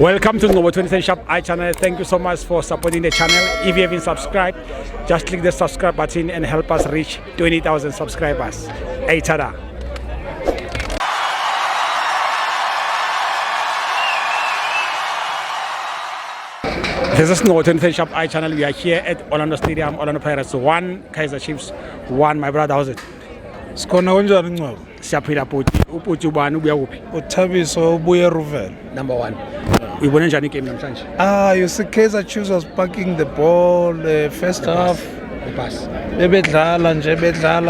Welcome to Ngobo 2010 Sharp Eye channel. Thank you so much for supporting the channel. If you haven't subscribed, just click the subscribe button and help us reach 20,000 subscribers. Hey, tada. This is Ngobo 2010 Sharp Eye channel. We are here at Orlando Stadium, Orlando Pirates 1, Kaizer Chiefs 1. My brother, how's it? Sikhona kanjani Ncwaba? Siyaphila Puti. Uputi ubani ubuya kuphi? uThabiso ubuye eRuvel. Number 1. Uyibone njani game namhlanje? You see Kaizer Chiefs was parking the ball first half. The pass. Bedlala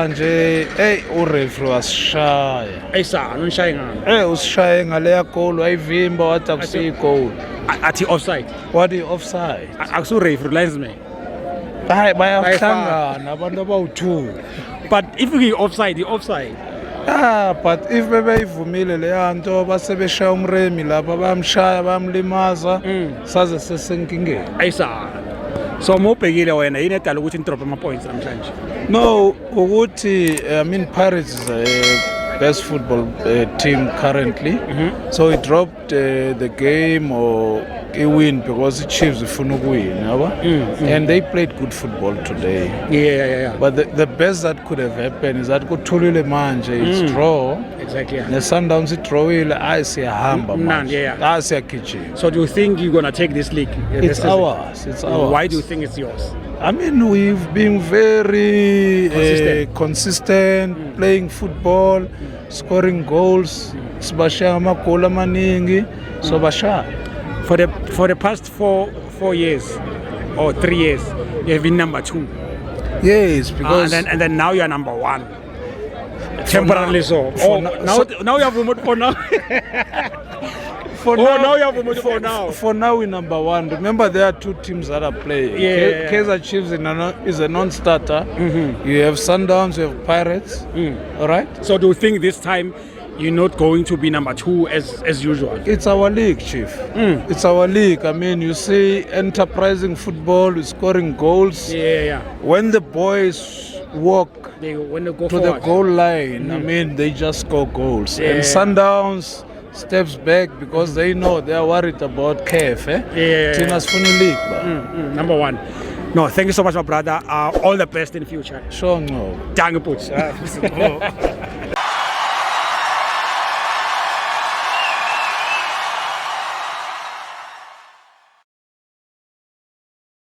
nje. Hey, ureferee wasishaya. Ayisa, unishaye ngani? Usishaye ngaleya goal wayivimba wathi akusiyi goal. Athi offside. Wathi offside. Akusu referee linesman. Hayi bayahlangana abantu abawu2. But if you offside, the offside. But if bebeyivumile leya nto basebeshaya umremi lapha bayamshaya bayamlimaza saze sesenkingeni. Ayisa. So mobhekile wena yini edala ukuthi indrop ama points namhlanje? No, ukuthi Pirates is a best football team currently. So he dropped the game or he win because the Chiefs ifuna ukuwin, yabo? And they played good football today. Yeah. But the best that could have happened is that kuthulile manje it's draw. Exactly. The Sundowns idrawile siyahamba manje. Siyagijima. So do you think you're going to take this league? It's ours. Why do you think it's yours? We've been very consistent playing football, scoring goals. Sibashaya amagoli amaningi, so bashaya. For the past four years or 3 years, you have been number 2. Yes, because and then now you are number 1. Temporarily so. Now you have moved for now. Now you have moved for now. For now we're number 1. Remember there are 2 teams that are playing. Kaizer Chiefs is a non-starter. You have Sundowns, you have Pirates. All right. So do you think this time you're not going to be number 2 as usual? It's our league, Chief. It's our league. You see enterprising football, scoring goals. Yeah. When the boys walk when they go to forward. the goal line, they just score goals. Yeah. And Sundowns steps back because they know they are worried about CAF. Tina's funny league. Number 1. No, thank you so much, my brother. All the best in the future. Sure, no. Danke, Putz.